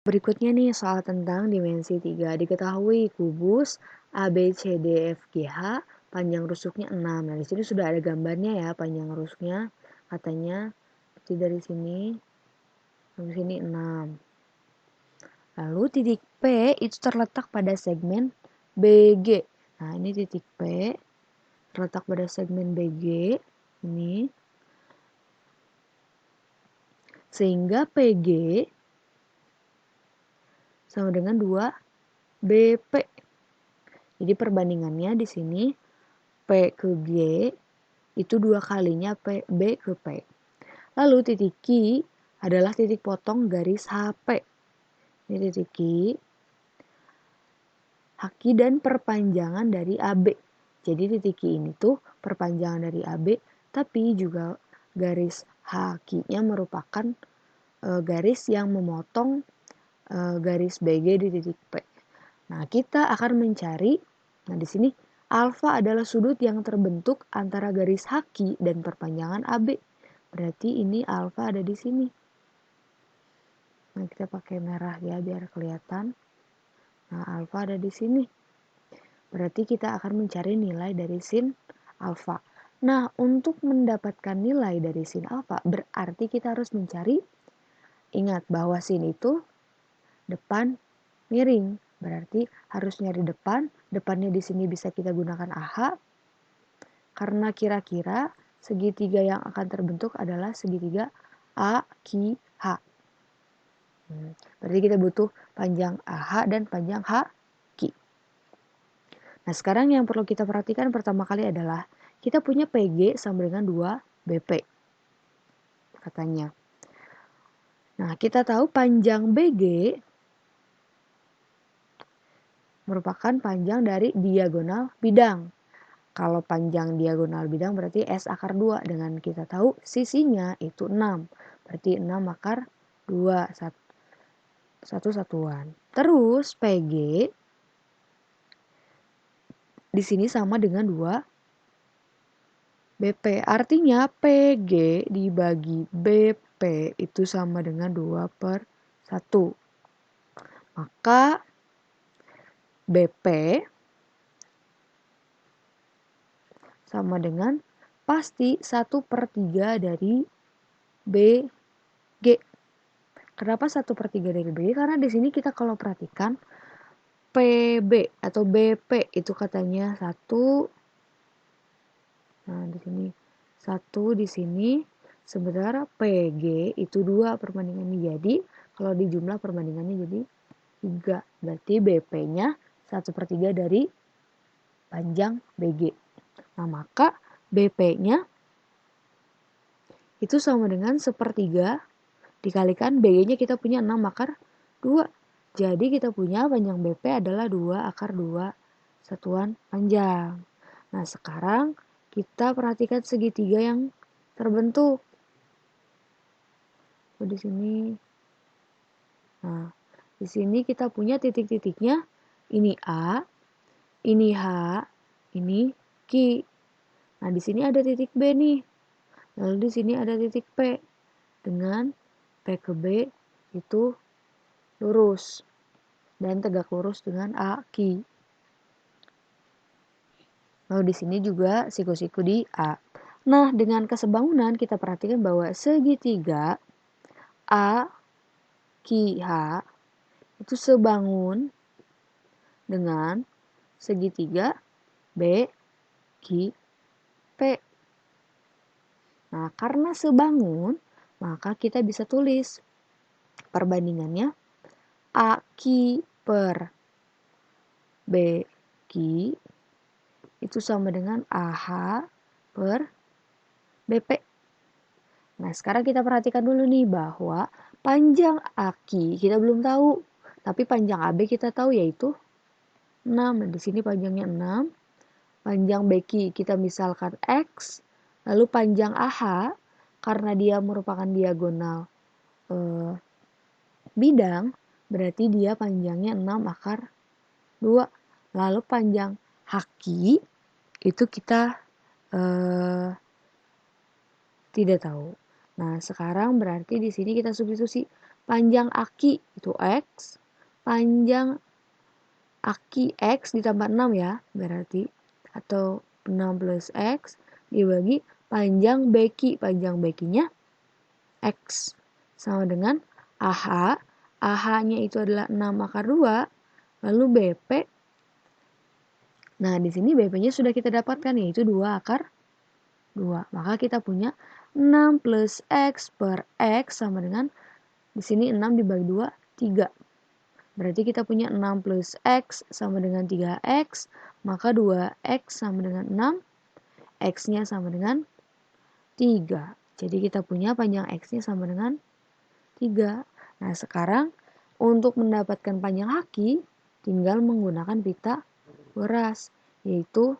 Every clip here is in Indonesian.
Berikutnya nih soal tentang dimensi 3. Diketahui kubus ABCDFGH panjang rusuknya 6. Nah, di sini sudah ada gambarnya ya panjang rusuknya. Katanya seperti dari sini sampai sini 6. Lalu titik P itu terletak pada segmen BG. Nah, ini titik P terletak pada segmen BG ini. Sehingga PG sama dengan 2 BP. Jadi perbandingannya di sini P ke G itu 2 kalinya B ke P. Lalu titik Q adalah titik potong garis HP. Ini titik Q, haki dan perpanjangan dari AB. Jadi titik Q ini tuh perpanjangan dari AB, tapi juga garis hakinya merupakan garis yang memotong garis BG di titik P. Nah, kita akan mencari, nah di sini alfa adalah sudut yang terbentuk antara garis haki dan perpanjangan AB. Berarti ini alfa ada di sini. Nah, kita pakai merah ya biar kelihatan. Nah, alfa ada di sini. Berarti kita akan mencari nilai dari sin alfa. Nah, untuk mendapatkan nilai dari sin alfa, berarti kita harus mencari, ingat bahwa sin itu depan miring. Berarti harus nyari depan. Depannya di sini bisa kita gunakan AH. Karena kira-kira segitiga yang akan terbentuk adalah segitiga AQH. Berarti kita butuh panjang AH dan panjang HQ. Nah, sekarang yang perlu kita perhatikan pertama kali adalah kita punya PG sama dengan 2 BP. Katanya. Nah, kita tahu panjang BG merupakan panjang dari diagonal bidang. Kalau panjang diagonal bidang berarti S akar 2. Dengan kita tahu sisinya itu 6. Berarti 6 akar 2. Satu satuan. Terus PG di sini sama dengan 2 BP. Artinya PG dibagi BP itu sama dengan 2/1. Maka BP sama dengan pasti 1/3 dari BG. Kenapa 1/3 dari BG? Karena di sini kita kalau perhatikan PB atau BP itu katanya 1. Nah, di sini 1 di sini. Sementara PG itu 2 perbandingannya. Jadi kalau di jumlah perbandingannya jadi 3. Berarti BP-nya 1/3 dari panjang BG. Nah, maka BP-nya itu sama dengan 1/3 dikalikan BG-nya kita punya 6 akar 2. Jadi kita punya panjang BP adalah 2 akar 2 satuan panjang. Nah, sekarang kita perhatikan segitiga yang terbentuk. Di sini. Nah, di sini kita punya titik-titiknya. Ini A, ini H, ini Q. Nah, di sini ada titik B nih. Lalu di sini ada titik P. Dengan P ke B itu lurus. Dan tegak lurus dengan AQ. Lalu di sini juga siku-siku di A. Nah, dengan kesebangunan kita perhatikan bahwa segitiga AQH itu sebangun dengan segitiga BQP. Nah, karena sebangun, maka kita bisa tulis perbandingannya AQ per BQ itu sama dengan AH per BP. Nah, sekarang kita perhatikan dulu nih bahwa panjang AQ kita belum tahu, tapi panjang AB kita tahu yaitu 6. Nah, di sini panjangnya 6. Panjang BQ kita misalkan X, lalu panjang AH karena dia merupakan diagonal bidang, berarti dia panjangnya 6 akar 2. Lalu panjang haki itu kita tidak tahu. Nah, sekarang berarti di sini kita substitusi panjang aki itu X, panjang aki X ditambah 6 ya, berarti, atau 6 plus X dibagi panjang beki, panjang bekinya X, sama dengan AH, AH-nya itu adalah 6 akar 2, lalu BP, nah di sini BP-nya sudah kita dapatkan, yaitu 2 akar 2, maka kita punya 6 plus X per X sama dengan, di sini 6 dibagi 2, 3. Berarti kita punya 6 plus X sama dengan 3X, maka 2X sama dengan 6, X-nya sama dengan 3. Jadi kita punya panjang X-nya sama dengan 3. Nah sekarang untuk mendapatkan panjang haki, tinggal menggunakan Pythagoras, yaitu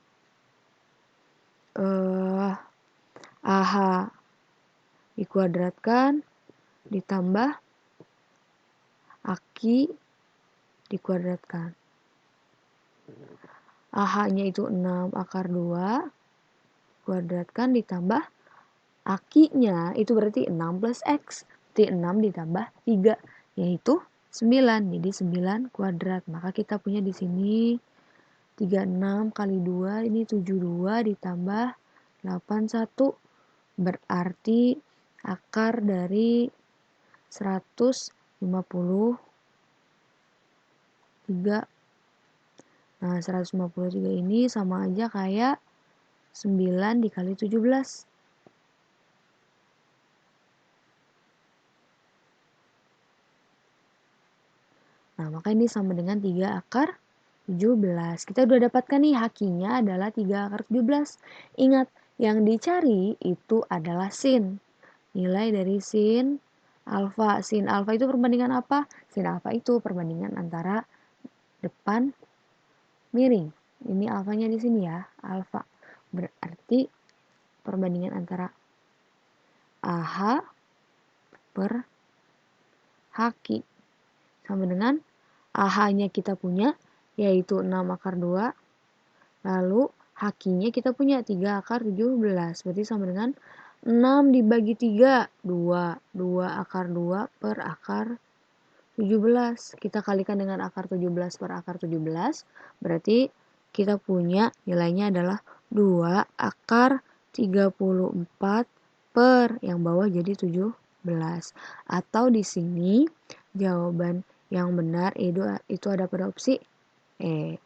AH dikuadratkan ditambah aki dikuadratkan. AH-nya itu 6 akar 2 kuadratkan ditambah akinya itu berarti 6 plus X. Berarti 6 ditambah 3 yaitu 9. Jadi 9 kuadrat. Maka kita punya di sini 36 kali 2 ini 72 ditambah 81 berarti akar dari 153. Nah, 153 ini sama aja kayak 9 dikali 17. Nah, maka ini sama dengan 3 akar 17. Kita udah dapatkan nih hakinya adalah 3 akar 17. Ingat, yang dicari itu adalah sin. Nilai dari sin alfa. Sin alfa itu perbandingan apa? Sin alfa itu perbandingan antara depan miring. Ini alfanya di sini ya, alfa. Berarti perbandingan antara AH per haki sama dengan AH-nya kita punya yaitu 6 akar 2, lalu hakinya kita punya 3 akar 17, berarti sama dengan 6 dibagi 3, 2, 2 akar 2 per akar 17. Kita kalikan dengan akar 17 per akar 17, berarti kita punya nilainya adalah 2 akar 34 per yang bawah jadi 17. Atau di sini jawaban yang benar itu ada pada opsi E.